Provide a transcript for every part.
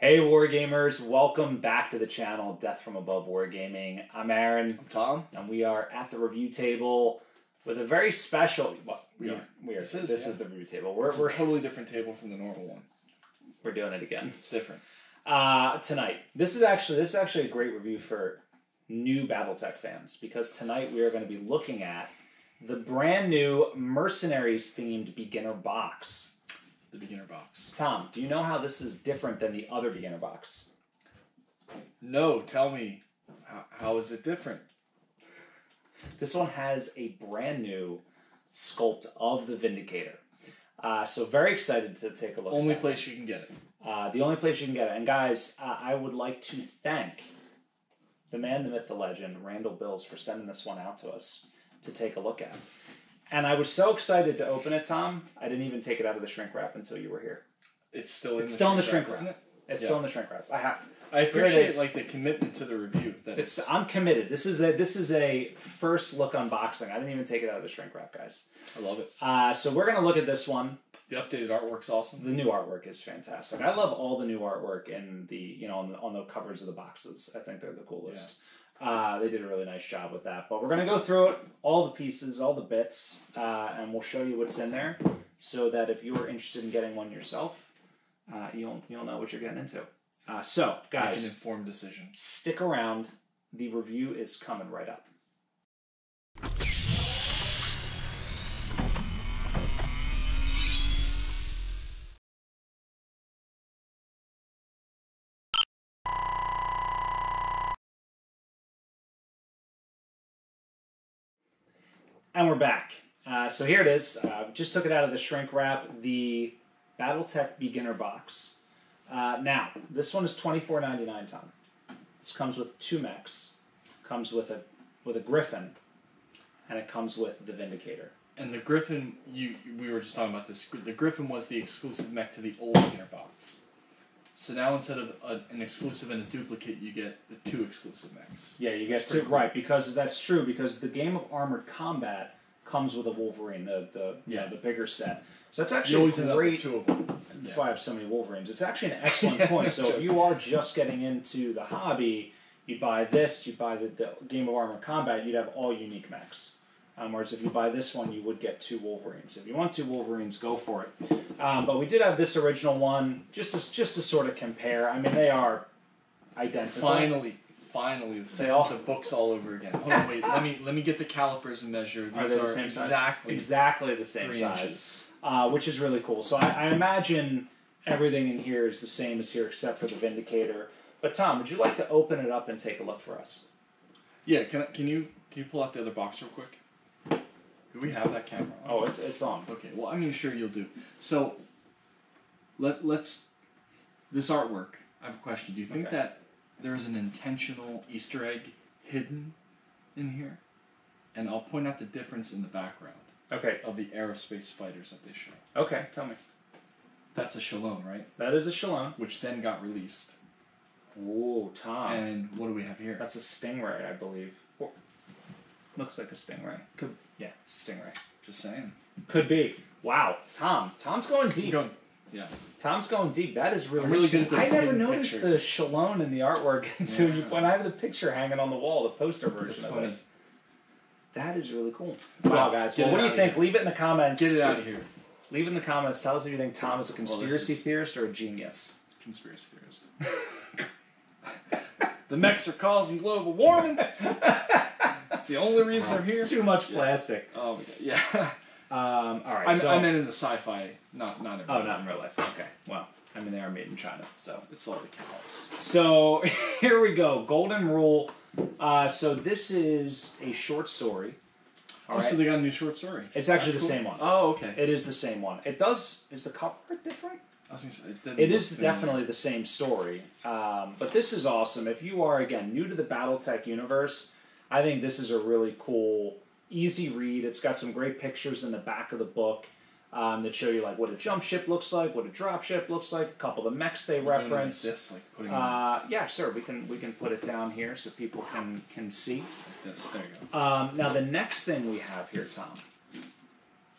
Hey Wargamers, welcome back to the channel, Death from Above Wargaming. I'm Aaron. I'm Thom. And we are at the review table with a very special... Well, We are. This is the review table. We're a totally different table from the normal one. We're doing it again. It's different. Tonight, this is actually a great review for new BattleTech fans, because tonight we are going to be looking at the brand new Mercenaries themed beginner box. The beginner box. Thom, do you know how this is different than the other beginner box? No, tell me. How is it different? This one has a brand new sculpt of the Vindicator. So very excited to take a look. Only place you can get it. The only place you can get it. And guys, I would like to thank the man, the myth, the legend, Randall Bills, for sending this one out to us to take a look at. And I was so excited to open it, Thom, I didn't even take it out of the shrink wrap until you were here. It's still in the shrink wrap, isn't it? It's still in the shrink wrap. I appreciate like the commitment to the review. I'm committed. This is a first look unboxing. I didn't even take it out of the shrink wrap, guys. I love it. So we're gonna look at this one. The updated artwork's awesome. The new artwork is fantastic. I love all the new artwork in the on the covers of the boxes. I think they're the coolest. Yeah. They did a really nice job with that. But we're gonna go through it, all the pieces, all the bits, and we'll show you what's in there, so that if you are interested in getting one yourself, you'll know what you're getting into. So, guys, make an informed decision. Stick around. The review is coming right up. And we're back. So here it is. Just took it out of the shrink wrap. The BattleTech beginner box. Now, this one is $24.99, Thom. This comes with two mechs. Comes with a Griffin, and it comes with the Vindicator. And the Griffin, we were just talking about this. The Griffin was the exclusive mech to the old beginner box. So now instead of an exclusive and a duplicate, you get the two exclusive mechs. Yeah, you get two. Cool. Right, because that's true. Because the game of Armored Combat comes with a Wolverine, the bigger set. So that's actually great. Two of them. That's why I have so many Wolverines. It's actually an excellent point. So if you are just getting into the hobby, you buy this, you buy the Game of Armored Combat, you'd have all unique mechs. Whereas if you buy this one, you would get two Wolverines. If you want two Wolverines, go for it. But we did have this original one, just to sort of compare. I mean, they are identical. Finally, the book's all over again. Hold on, wait. Let me get the calipers and measure. These are the same exactly the same 3 size. inches. Which is really cool. So I imagine everything in here is the same as here, except for the Vindicator. But Thom, would you like to open it up and take a look for us? Yeah. Can you pull out the other box real quick? Do we have that camera on? Oh, it's on. Okay. Well, I'm sure you'll do. So let's this artwork. I have a question. Do you think that there is an intentional Easter egg hidden in here? And I'll point out the difference in the background. Okay. Of the aerospace fighters that they show. Okay, tell me. That's a Shalom, right? That is a Shalom. Which then got released. Ooh, Thom. And what do we have here? That's a Stingray, I believe. Oh, looks like a Stingray. Yeah, it's a Stingray. Just saying. Could be. Wow, Thom. Tom's going deep. Yeah. Tom's going deep. That is really good at this. I never noticed the Shalom in the artwork until you point. I have the picture hanging on the wall, the poster version of this. That is really cool. Wow, guys. Well, what do you think? Leave it in the comments. Get it out of here. Leave it in the comments. Tell us if you think Thom is a conspiracy theorist or a genius. Conspiracy theorist. The mechs are causing global warming. That's the only reason they're here. Too much plastic. Oh, my God. Yeah. All right. I meant in the sci-fi, not in real life. Oh, not in real life. Okay. Well, I mean, they are made in China, so. It's all the cows. So, here we go. Golden Rule. So this is a short story. All right. So they got a new short story. It's actually the same one. Oh, okay. It is the same one. Is the cover different? I was gonna say, it is definitely the same story. But this is awesome. If you are, again, new to the BattleTech universe, I think this is a really cool, easy read. It's got some great pictures in the back of the book that show you like what a jump ship looks like, what a drop ship looks like, a couple of the mechs they reference. Like this, like putting yeah, sure. We can put it down here so people can see. Like this. There you go. Now the next thing we have here, Thom.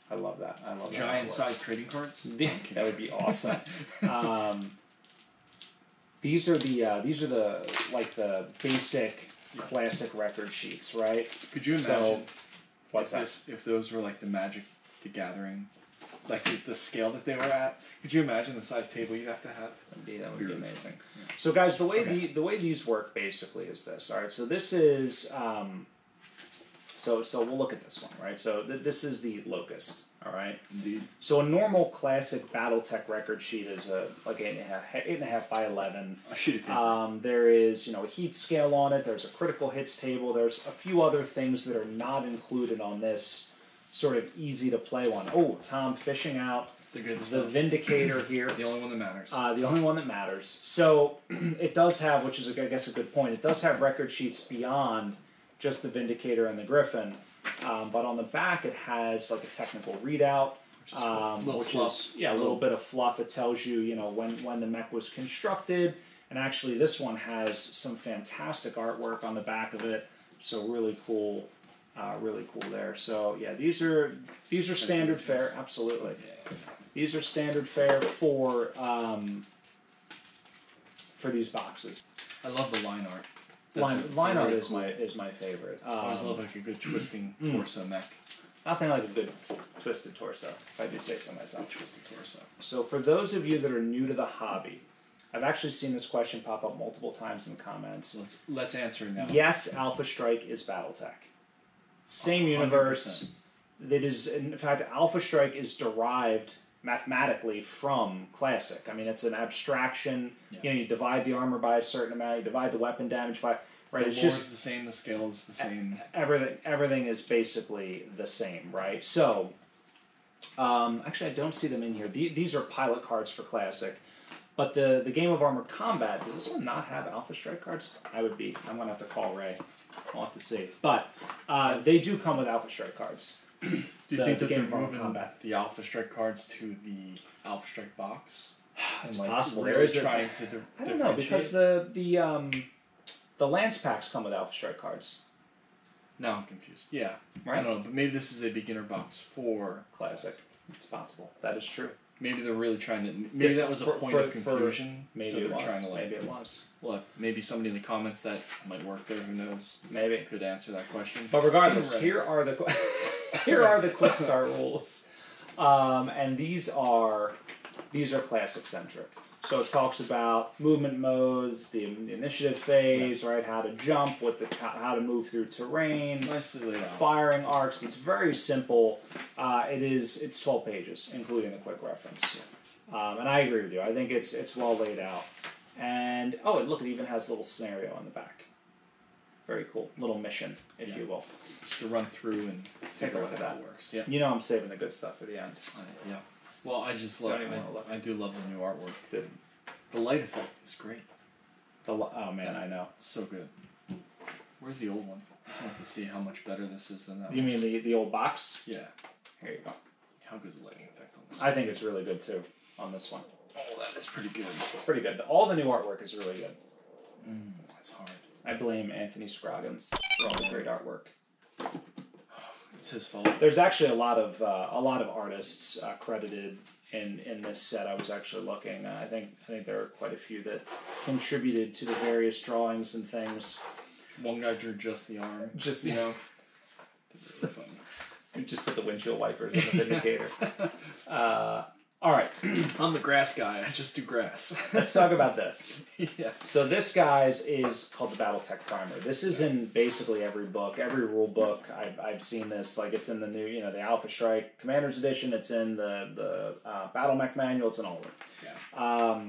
I love that. I love that. Giant size trading cards. That would be awesome. These are the like the basic classic record sheets, right? Could you imagine if those were like the Magic the Gathering, like the scale that they were at? Could you imagine the size table you'd have to have? Indeed, that would be amazing. Yeah. So guys, the way these work basically is this. All right, so this is so we'll look at this one, right? So this is the Locust. All right. Indeed. So a normal classic BattleTech record sheet is like 8.5 by 11. A sheet of paper. There is a heat scale on it. There's a critical hits table. There's a few other things that are not included on this sort of easy to play one. Oh, Tom fishing out the Vindicator here. The only one that matters. The only one that matters. So it does have, which is I guess a good point. It does have record sheets beyond just the Vindicator and the Griffin. But on the back, it has like a technical readout, which is a little bit of fluff. It tells you, when the mech was constructed, and actually this one has some fantastic artwork on the back of it. So really cool there. So yeah, these are standard fare. Absolutely, these are standard fare for these boxes. I love the line art. Line art is my favorite. I always love like a good twisting torso mech. Nothing like a good twisted torso, if I do say so myself. Twisted torso. So for those of you that are new to the hobby, I've actually seen this question pop up multiple times in the comments. Let's answer it now. Yes, Alpha Strike is BattleTech. Same universe. That is, in fact, Alpha Strike is derived mathematically from Classic. I mean, it's an abstraction. Yeah. You divide the armor by a certain amount. You divide the weapon damage by. Right, the lore is the same. The scale is the same. Everything is basically the same, right? So, actually, I don't see them in here. These are pilot cards for Classic, but the Game of Armor Combat, does this one not have Alpha Strike cards? I'm gonna have to call Ray. I'll have to see. But they do come with Alpha Strike cards. Do you think that they're moving the Alpha Strike cards to the Alpha Strike box? It's possible. Really trying to I don't know, because the Lance packs come with Alpha Strike cards. Now I'm confused. Yeah. Right? I don't know, but maybe this is a beginner box for Classic. It's possible. That is true. Maybe they're really trying to... Maybe that was a point of confusion. Maybe so it was. Trying to, maybe it was. Well, maybe somebody in the comments that might work there, who knows? Maybe. Could answer that question. But regardless, here are the quick start rules. And these are Classic centric. So it talks about movement modes, the initiative phase, right? How to jump, how to move through terrain, nicely laid out. Firing arcs. It's very simple. It's 12 pages, including the quick reference. And I agree with you. I think it's well laid out. And look, it even has a little scenario on the back. Very cool, little mission, if you will. Just to run through and take a look at how that. It works. Yeah. I'm saving the good stuff for the end. Yeah. Well, I just love. I do love the new artwork. The light effect is great. Oh man, I know. It's so good. Where's the old one? I just want to see how much better this is than that. You mean the old box? Yeah. Here you go. How good is the lighting effect on this? I think it's really good too on this one. Oh, that is pretty good. It's pretty good. All the new artwork is really good. That's hard. I blame Anthony Scroggins for all the great artwork. It's his fault. There's actually a lot of artists credited in this set. I was actually looking. I think there are quite a few that contributed to the various drawings and things. One guy drew just the arm. Just It's really fun. You just put the windshield wipers on the Vindicator. All right. I'm the grass guy. I just do grass. Let's talk about this. Yeah. So this, guys, is called the BattleTech Primer. This is in basically every book, every rule book. I've seen this. Like, it's in the new, the Alpha Strike Commander's Edition. It's in the Battle Mech Manual. It's in all of it. Yeah.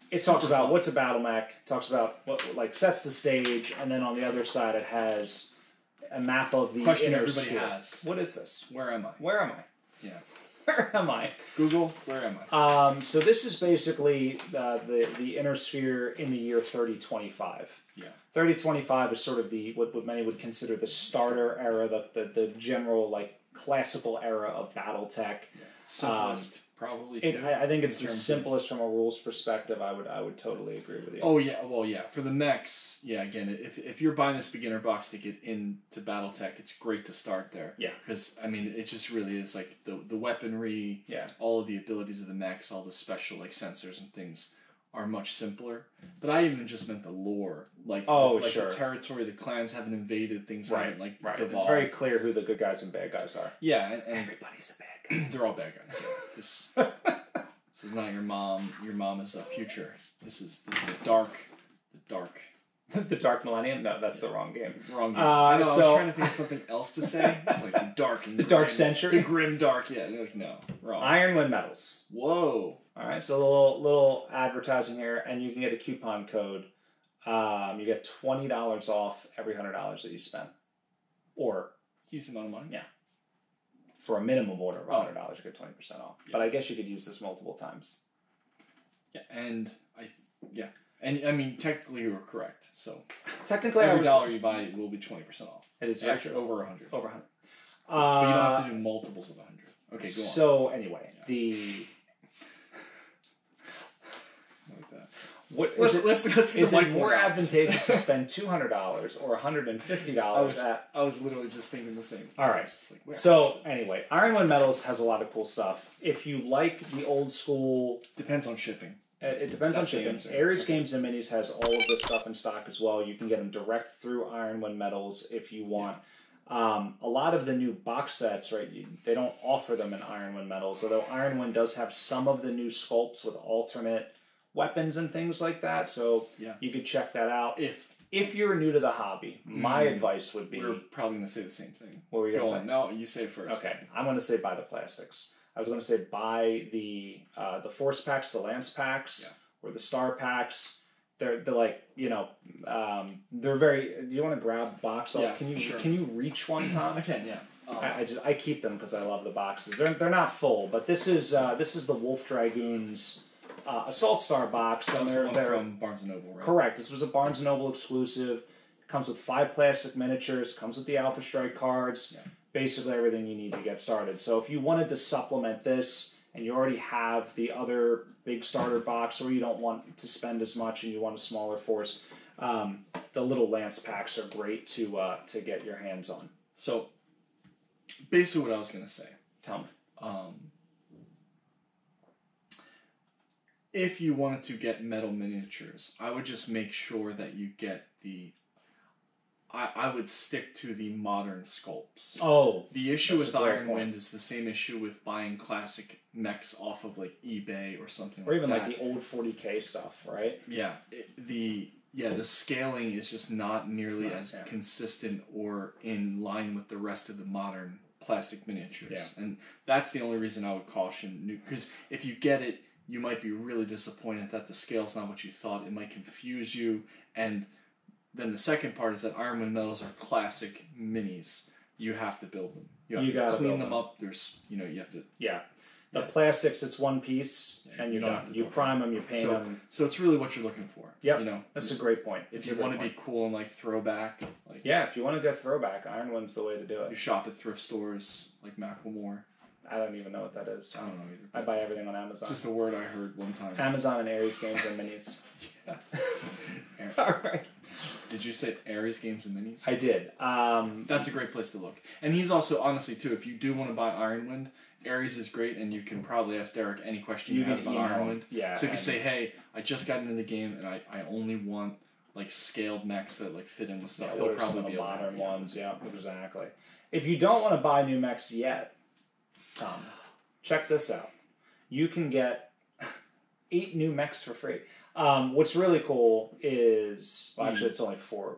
It talks about what's a battle mech. It talks about what sets the stage, and then on the other side it has a map of the question inner everybody sphere. has. What is this? Where am I? Where am I? Yeah. Where am I? Google, where am I? So this is basically the inner sphere in the year 3025. Yeah. 3025 is sort of what many would consider the starter era, the general classical era of BattleTech. Yeah. Simplest, probably too. I think it's the simplest from a rules perspective. I would totally agree with you. Oh yeah, well yeah. For the mechs, yeah. Again, if you're buying this beginner box to get into BattleTech, it's great to start there. Yeah. Because it just really is the weaponry. Yeah. All of the abilities of the mechs, all the special sensors and things are much simpler. But I even just meant the lore, like sure. the territory, the clans haven't invaded, things haven't like right. devolved. It's very clear who the good guys and bad guys are. Yeah, and everybody's a bad guy. They're all bad guys. Yeah. This is not your mom. Your mom is a future. This is the dark. The Dark Millennium? No, that's the wrong game. Wrong game. I was trying to think of something else to say. It's like the dark and the Dark Century? The grim dark, yeah. Like, no, wrong. Ironwind Metals. Whoa. Alright, so a little advertising here, and you can get a coupon code. You get $20 off every $100 that you spend. Or... It's a decent amount of money. Yeah. For a minimum order of $100, you get 20% off. Yeah. But I guess you could use this multiple times. Yeah, and And I mean, technically you were correct. So technically, every dollar you buy will be 20% off. It is actually over 100. Over 100. But you don't have to do multiples of 100. Okay, go on. So anyway, let's is it more advantageous to spend $200 or $150? I was literally just thinking the same thing. All right. So anyway, Ironwind Metals has a lot of cool stuff. If you like the old school, depends on shipping. It depends on shipping. Aries Games and Minis has all of this stuff in stock as well. You can get them direct through Ironwind Metals if you want. Yeah. A lot of the new box sets, right? They don't offer them in Ironwind Metals, although Ironwind does have some of the new sculpts with alternate weapons and things like that. So you could check that out. If you're new to the hobby, my advice would be... We're probably going to say the same thing. What were you going to say? No, you say it first. Okay, I'm going to say buy the plastics. I was going to say buy the force packs, the lance packs, or the star packs. They're like, they're very... Do you want to grab box off? Yeah, Can you reach one, Tom? I can, yeah. I keep them because I love the boxes. They're not full, but this is the Wolf Dragoons Assault Star box. That was the one from Barnes & Noble, right? Correct. This was a Barnes & Noble exclusive. Comes with 5 plastic miniatures. Comes with the Alpha Strike cards. Yeah. Basically everything you need to get started. So if you wanted to supplement this and you already have the other big starter box, or you don't want to spend as much and you want a smaller force, the little lance packs are great to get your hands on. So basically what I was going to say. Tell me. If you wanted to get metal miniatures, I would just make sure that you get the... I would stick to the modern sculpts. Oh, the issue with Ironwind is the same issue with buying classic mechs off of like eBay or something, or even like the old 40K stuff, right? Yeah, the scaling is just not nearly as consistent or in line with the rest of the modern plastic miniatures, and that's the only reason I would caution. Because if you get it, you might be really disappointed that the scale's not what you thought. It might confuse you, and then the second part is that Ironwind Metals are classic minis. You have to build them. You have to clean them up. There's, you have to... Yeah. The plastics, it's one piece, and you don't. You prime them, you paint them. So it's really what you're looking for. Yep. That's a great point. If you want to be cool and like throwback. If you want to go throwback, Ironwind's the way to do it. You shop at thrift stores like Macklemore. I don't even know what that is. I don't know either. I buy everything on Amazon. Just a word I heard one time. Amazon and Aries Games and Minis. All right. Did you say Aries Games and Minis? I did. That's a great place to look. And he's also, honestly, too, if you do want to buy Ironwind, Aries is great, and you can probably ask Derek any question you have about Ironwind. Yeah. So if you say, hey, I just got into the game, and I only want like scaled mechs that like fit in with stuff, he'll probably be able to modern ones. Yeah, exactly. If you don't want to buy new mechs yet, check this out. You can get 8 new mechs for free. What's really cool is, well, actually, it's only 4.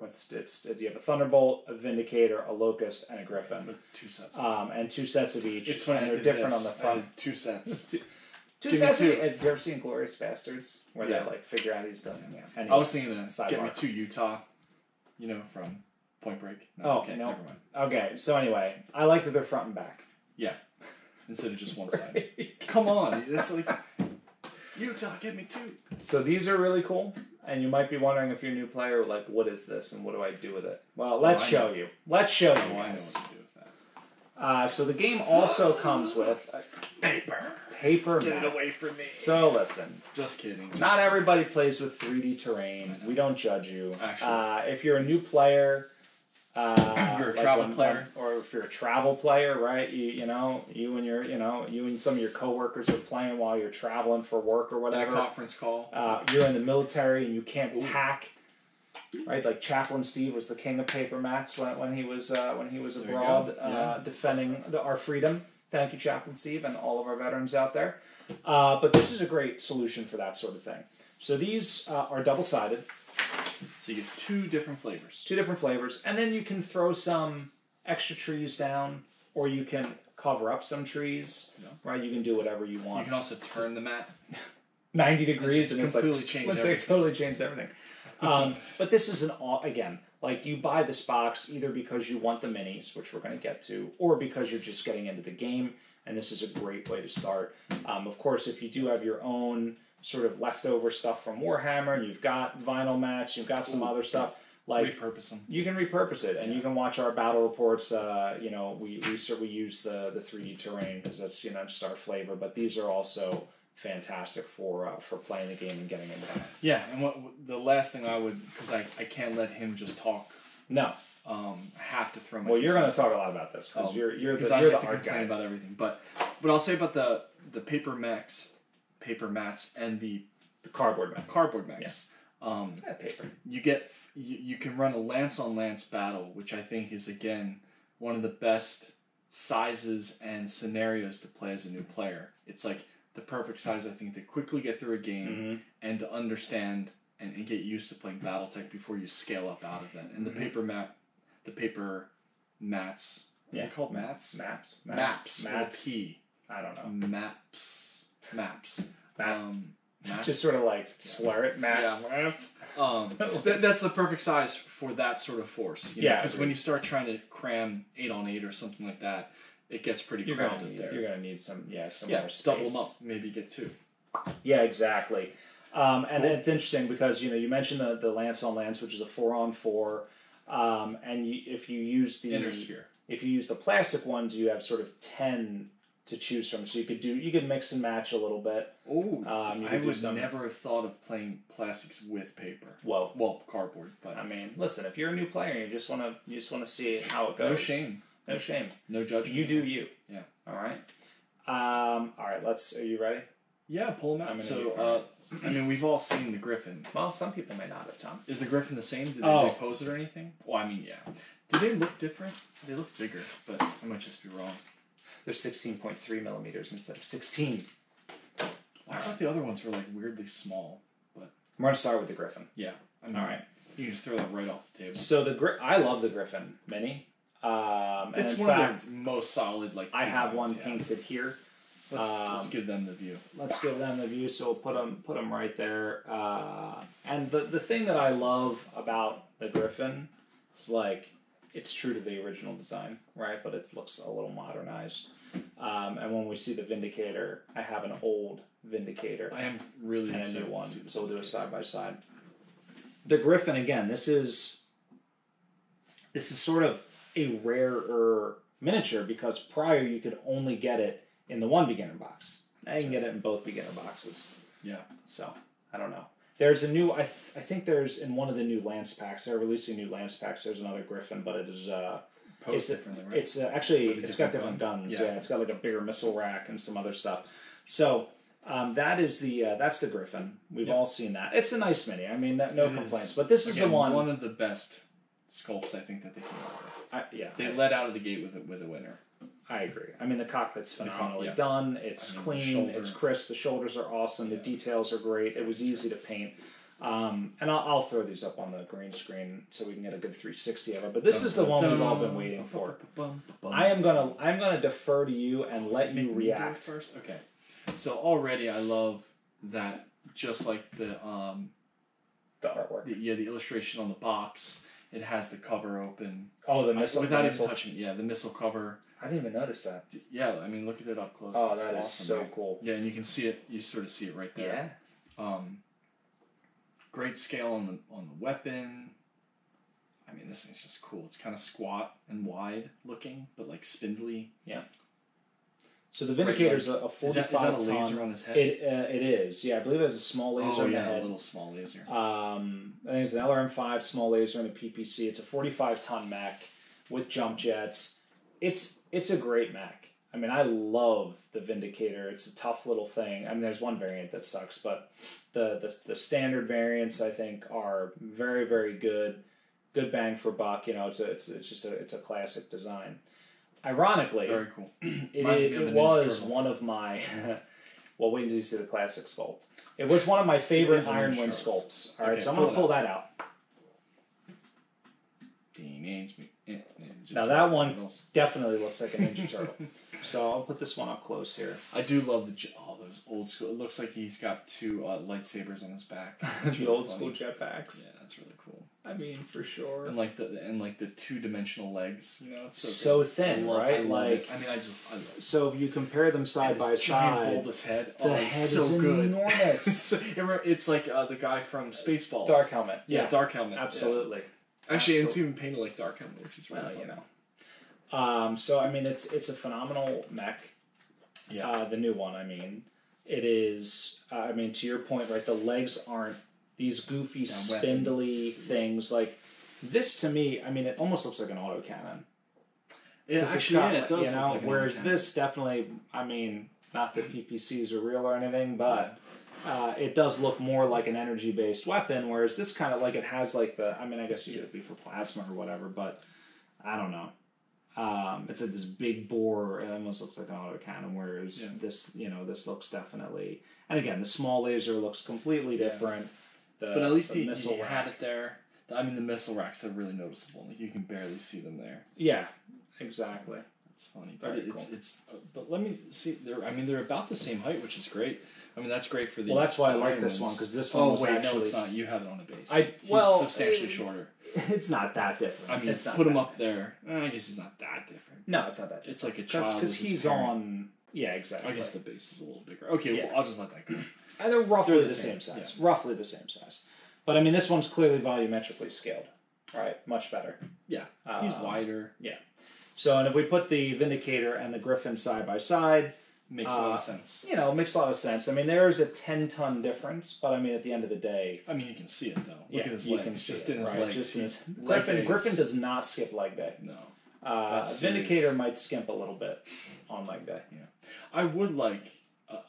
You have a Thunderbolt, a Vindicator, a Locust, and a Griffin. With 2 sets. And 2 sets of each. It's funny. And they're different on the front. 2 sets. Two sets. Have you ever seen Glorious Bastards, where they like figure out he's done? Yeah. Anyway, I was thinking that. Get me 2 Utah. From Point Break. No, never mind. Okay, so anyway, I like that they're front and back. Yeah. Instead of just one side. Come on, that's like Utah, give me 2. So these are really cool, and you might be wondering if you're a new player, like, what is this and what do I do with it? Well, let's show you. Let's show you. I know what to do with that. So the game also comes with paper. Get it away from me. So listen. Just kidding. Not everybody plays with 3D terrain. We don't judge you. Actually, if you're a new player, If you're a travel player, or if you're a travel player, right? You and some of your coworkers are playing while you're traveling for work or whatever. A conference call. You're in the military and you can't pack. Right, like Chaplain Steve was the king of paper mats when he was abroad defending our freedom. Thank you, Chaplain Steve, and all of our veterans out there. But this is a great solution for that sort of thing. So these are double-sided. So you get two different flavors. Two different flavors, and then you can throw some extra trees down, or you can cover up some trees. Yeah. Right, you can do whatever you want. You can also turn the mat 90 degrees, and completely change everything. It totally changed everything. But this is again, like you buy this box either because you want the minis, which we're going to get to, or because you're just getting into the game, and this is a great way to start. Of course, if you do have your own sort of leftover stuff from Warhammer, and you've got vinyl mats, you've got some other stuff, like repurpose them. You can repurpose it, and you can watch our battle reports. We use the 3D terrain because that's just our flavor, but these are also fantastic for playing the game and getting into that. Yeah, and the last thing I would, because I can't let him just talk. No. I have to throw my. Well, you're going to talk a lot about this because you're the art guy about everything. But I'll say about the paper mats, and the cardboard mats. Yeah. Paper. You can run a lance on lance battle, which I think is again one of the best sizes and scenarios to play as a new player. It's like the perfect size, I think, to quickly get through a game and to understand and get used to playing BattleTech before you scale up out of that. And the paper mats. Yeah. What are they called? Mats? Maps. With a P. I don't know. Maps. Maps. Just sort of like slur it. Maps. That's the perfect size for that sort of force. Because when you start trying to cram 8-on-8 or something like that, it gets pretty crowded there. You're going to need some more space. Double them up, maybe get two. Yeah, exactly. And it's interesting because you mentioned the lance on lance, which is a 4-on-4, and if you use the inner sphere, if you use the plastic ones, you have sort of 10 to choose from. So you could mix and match a little bit. Oh, I would never have thought of playing plastics with paper. Well, cardboard. But I mean, listen, if you're a new player and you just want to see how it goes. No shame. No judgment. You do you. Yeah. All right. All right. Are you ready? Yeah, pull them out. So, we've all seen the Griffin. Well, some people may not have, Tom. Is the Griffin the same? Did they pose it or anything? Well, I mean, yeah. Do they look different? They look bigger, but I might just be wrong. They're 16.3 millimeters instead of 16. I thought the other ones were like weirdly small, but we're gonna start with the Griffin. Yeah. All right. You can just throw that right off the table. So I love the Griffin Mini. It's one of the most solid. I have one painted here. Let's give them the view. Let's give them the view. So we'll put them right there. And the thing that I love about the Griffin is it's true to the original design, right? But it looks a little modernized. And when we see the Vindicator, I have an old Vindicator. I am really and a new one. So we'll do a side by side. The Griffin again. This is sort of a rarer miniature because prior you could only get it in the one beginner box. Now you can get it in both beginner boxes. Yeah. So I don't know. There's a new. I think there's in one of the new Lance packs. They're releasing new Lance packs. There's another Griffin, but it is posed differently, right? It's actually it's got different guns. Yeah. It's got like a bigger missile rack and some other stuff. So that's the Griffin. We've all seen that. It's a nice mini. I mean, no complaints. But this is the one. One of the best sculpts I think that they came up with. They let out of the gate with a winner. I agree. I mean, the cockpit's phenomenally done. It's clean. It's crisp. The shoulders are awesome. The details are great. It was easy to paint. And I'll throw these up on the green screen so we can get a good 360 of it. But this is the one we've all been waiting for. I'm gonna defer to you and let you react first. Okay. So already I love that. Just like the artwork. The illustration on the box. It has the cover open. Oh, the missile. Without even touching it. Yeah, the missile cover. I didn't even notice that. Yeah, I mean, look at it up close. Oh, that is awesome, so cool. Yeah, and you can see it. You sort of see it right there. Yeah. Great scale on the weapon. I mean, this thing's just cool. It's kind of squat and wide looking, but like spindly. Yeah. So the Vindicator's a 45 is that a ton. laser on his head? It is. Yeah, I believe it has a small laser on the head. A little small laser. I think it's an LRM5 small laser and a PPC. It's a 45 ton mech with jump jets. It's a great mech. I mean, I love the Vindicator. It's a tough little thing. I mean, there's one variant that sucks, but the standard variants I think are very, very good. Good bang for buck. You know, it's a classic design. Ironically, very cool. It was one of my. Well, wait until you see the classic sculpt. It was one of my favorite Ironwind sculpts. All right, so I'm gonna pull that out. Teenage Mutant Ninja Now that one definitely looks like a Ninja Turtle. So I'll put this one up close here. I do love those old school. It looks like he's got two lightsabers on his back. That's the old school jetpacks. Yeah, that's really cool. I mean, for sure. And like the 2-dimensional legs. You know, it's so thin, right? I love it. I love it. So if you compare them side by side, bulbous head. The head is enormous. It's like the guy from Spaceballs. Dark Helmet. Yeah, Dark Helmet. Absolutely. Yeah. Actually, it's even painted like Dark Helmet, which is really fun. You know. So I mean, it's a phenomenal mech. Yeah. The new one. I mean, it is. I mean, to your point, right? The legs aren't these goofy, spindly things. Like this, to me, I mean, it almost looks like an autocannon. Yeah, actually, it does. You know, like whereas this definitely, I mean, not that PPCs are real or anything, but it does look more like an energy-based weapon. Whereas this kind of like it has like the. I mean, I guess you could be for plasma or whatever, but I don't know. It's like this big bore. It almost looks like an autocannon. Whereas this, you know, this looks definitely. And again, the small laser looks completely different. But at least he had it there. I mean, the missile racks are really noticeable. Like you can barely see them there. Yeah, exactly. That's funny, but it's. But let me see. They're about the same height, which is great. I mean, that's great for the. Well, that's why I like this one because this one was actually. No, it's not. You have it on the base. He's substantially shorter. It's not that different. I mean, it's not put him up there. I guess he's not that different. No, it's not that different. It's like a child. Because he's on. Yeah, exactly. I guess the base is a little bigger. Okay, well, I'll just let that go. And they're roughly the same size. Yeah. Roughly the same size. But I mean, this one's clearly volumetrically scaled. All right, much better. Yeah, he's wider. Yeah. So, and if we put the Vindicator and the Griffin side by side, makes a lot of sense. You know, it makes a lot of sense. I mean, there is a 10-ton difference, but I mean, at the end of the day, I mean, you can see it though. Look at his you legs. can see just it, in his right? legs. Just in his, Griffin does not skip leg day. No. Vindicator might skimp a little bit on leg day. Yeah, I would like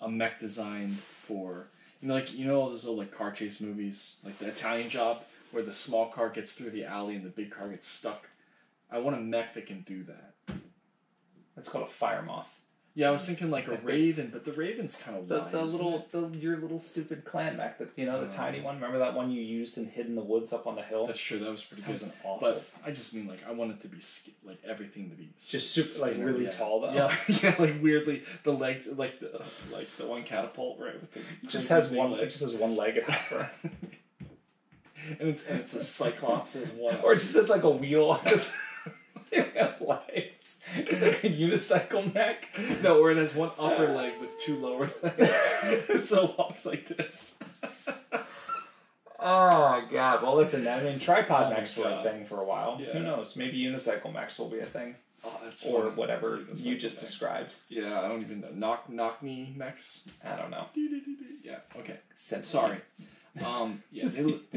a mech design for. You know all those old like car chase movies, like the Italian Job, where the small car gets through the alley and the big car gets stuck. I want a mech that can do that. That's called a fire moth. Yeah, I was thinking like a Raven, but the Raven's kind of wide. Your little stupid clan mech, that the tiny one. Remember that one you used and hid in the woods up on the hill? That's true. That was pretty good. That was awful. But I just mean like I want it to be like everything to be just super like really tall though. Yeah, like weirdly the legs like the one catapult right with the it just has one leg at half. and it's a Cyclops as one, or it just has like a wheel on his legs. It's like a unicycle mech. No, or it has one upper leg with two lower legs. So it walks like this. Oh god. Well, listen. I mean, tripod mechs were a thing for a while. Yeah. Who knows? Maybe unicycle mechs will be a thing. Oh, that's or funny. whatever you just described. Yeah, I don't even know. Knock me mechs. I don't know. Yeah. Okay. Sorry. Yeah.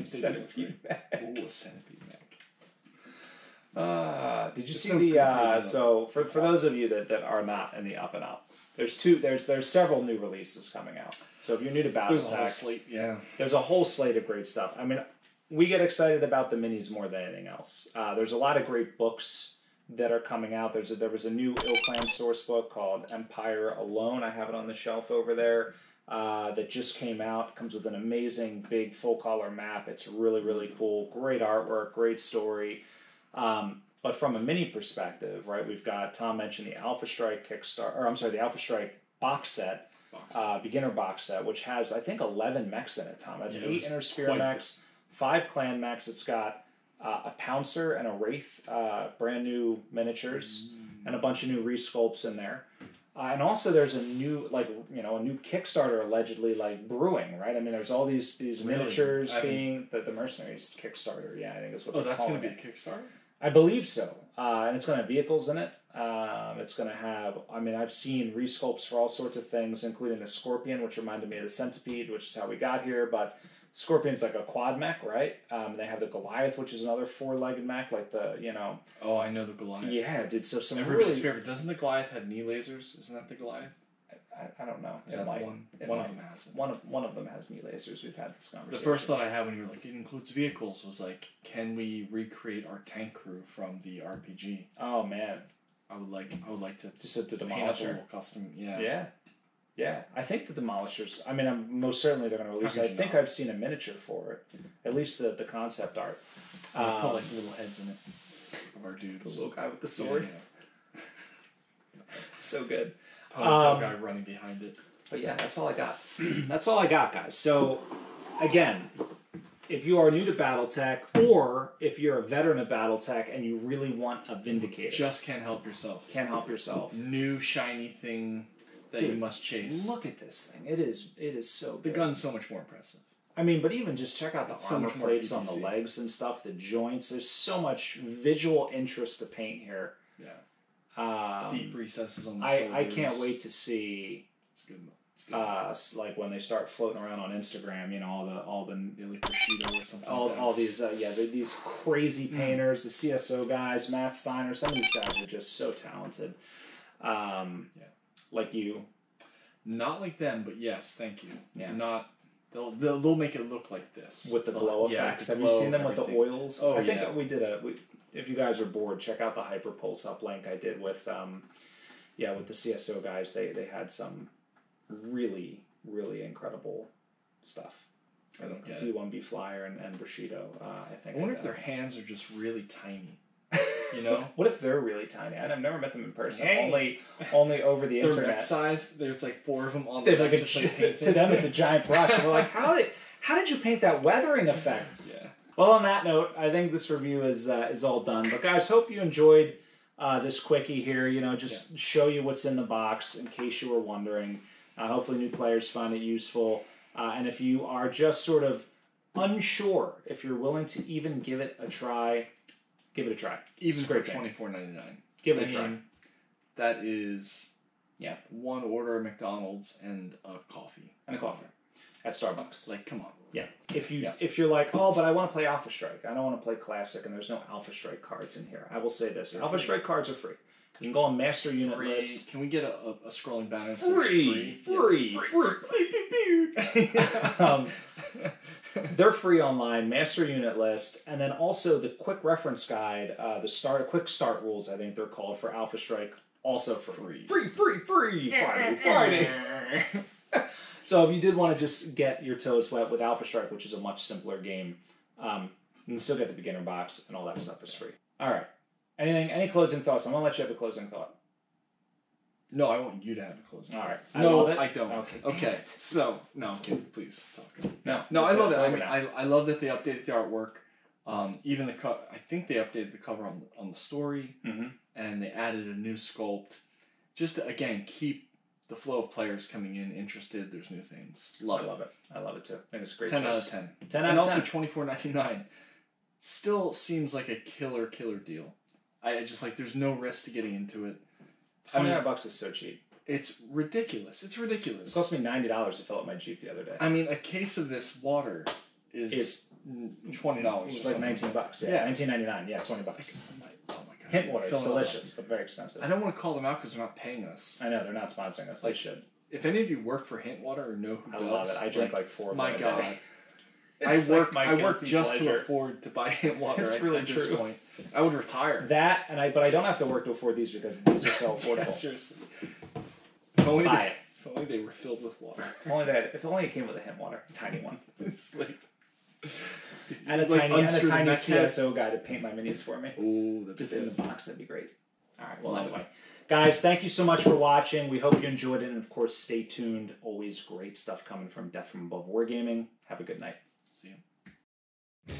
Centipede mech. Ooh, a centipede mech. Did you see the so for those of you that are not in the up and up, there's several new releases coming out. So if you're new to BattleTech, there's a whole slate. Yeah. There's a whole slate of great stuff. I mean, we get excited about the minis more than anything else. There's a lot of great books that are coming out. There was a new Ill Clan source book called Empire Alone. I have it on the shelf over there. That just came out. It comes with an amazing big full color map. It's really, really cool. Great artwork, great story. But from a mini perspective, right, we've got, Tom mentioned the Alpha Strike the Alpha Strike box set, beginner box set, which has, I think, 11 mechs in it, Tom. It has 8 Intersphere mechs, 5 clan mechs. It's got a Pouncer and a Wraith, brand new miniatures, and a bunch of new resculpts in there. And also there's a new, a new Kickstarter allegedly, brewing, right? I mean, there's all these miniatures being, the Mercenaries Kickstarter, I think is what they're calling it. Oh, that's going to be a Kickstarter? I believe so. And it's going to have vehicles in it. It's going to have, I mean, I've seen resculpts for all sorts of things, including the Scorpion, which reminded me of the Centipede, which is how we got here. But Scorpion's like a quad mech, right? They have the Goliath, which is another four-legged mech, like the, you know. Oh, I know the Goliath. Yeah, dude. So some everybody's really, favorite. Doesn't the Goliath have knee lasers? Isn't that the Goliath? I don't know. Is that the one? One of them has it. One of them has knee lasers. We've had this conversation. The first thought I had when you were like, it includes vehicles, was like, can we recreate our tank crew from the RPG? Oh man, I would like to just at the paint up a Demolisher. little custom. Yeah. Yeah. Yeah, I think the Demolishers. I mean, most certainly they're going to release it. I think I've seen a miniature for it, at least the concept art. Put like little heads in it of our dudes. The little guy with the sword. Yeah. So good. Ponytail guy running behind it. But yeah, that's all I got. That's all I got, guys. So, again, if you are new to BattleTech, or if you're a veteran of BattleTech and you really want a Vindicator, Just can't help yourself. can't help yourself. New shiny thing that you must chase. Look at this thing. It is so good. The gun's so much more impressive. I mean, but even just check out the So armor much more plates on PVC. the legs and stuff, the joints. There's so much visual interest to paint here. Yeah. Deep recesses on the I shoulders. can't wait to see It's good. It's good. like when they start floating around on Instagram, you know, all the Yeah, like Bushido or something. all these these crazy painters, the CSO guys, Matt Steiner. Some of these guys are just so talented. Like you. Not like them, but yes, thank you. Yeah. Not. They'll make it look like this With the glow effects. the Have you glow seen them and with the everything. oils? Oh, I think yeah. we did if you guys are bored, check out the Hyperpulse uplink I did with with the CSO guys. They had some really, really incredible stuff. I don't get it. B1B Flyer and Bushido, I think. I wonder if their hands are just really tiny. You know? What if they're really tiny? I've never met them in person. Hey. Only over the Their internet. neck size, there's like 4 of them on They're the like neck, just like painted. to them, it's a giant brush. And we're like, how did you paint that weathering effect? Yeah. Well, on that note, I think this review is all done. But guys, hope you enjoyed this quickie here. You know, just show you what's in the box in case you were wondering. Hopefully, new players find it useful. And if you are just sort of unsure, if you're willing to even give it a try, give it a try. Even for thing. $24.99. Give it a try. That is Yeah. one order of McDonald's and a coffee. And a coffee at Starbucks. Like, come on. Yeah. If you're like, oh, but I want to play Alpha Strike. I don't want to play Classic, and there's no Alpha Strike cards in here. I will say this: Alpha Strike cards are free. You can go on Master Unit Free. list. Can we get a scrolling banner that Free. says They're free online, Master Unit list, and then also the quick reference guide, quick start rules, I think they're called, for Alpha Strike, also free. Free. Friday. So if you did want to just get your toes wet with Alpha Strike, which is a much simpler game, you can still get the beginner box, and all that stuff is free. All right. Any closing thoughts? I'm going to let you have a closing thought. No, I want you to have a closing. All right. No, I don't. Okay. So, no, I'm kidding. Please talk. No, I love it. it. I love that they updated the artwork. Even I think they updated the cover on the story, and they added a new sculpt. Just to, again, keep the flow of players coming in interested. There's new things. I love it. I love it too. I think it's a great 10 out choice. of 10. 10 out and of also 10. $24.99 still seems like a killer deal. I just there's no risk to getting into it. $29 is so cheap. It's ridiculous. It cost me $90 to fill up my Jeep the other day. I mean, a case of this water is $20. It was like $19. Yeah, $19.99. Yeah, $20. Oh my god! Hint water. It's delicious, but very expensive. I don't want to call them out because they're not paying us. I know they're not sponsoring us. They should. If any of you work for Hint Water or know who does, I love it. I drink like 4 of them. My god. I work just to afford to buy Hint Water. It's really at true. this point. I would retire. That but I don't have to work to afford these because these are so affordable. Yeah, seriously. If only Buy if only they were filled with water. If only it came with a Hint Water, tiny one. It's like and a tiny CSO guy to paint my minis for me. Ooh, that's just good. in the box. That'd be great. All right. Well, anyway, guys, thank you so much for watching. We hope you enjoyed it, and of course, stay tuned. Always great stuff coming from Death from Above Wargaming. Have a good night. See you.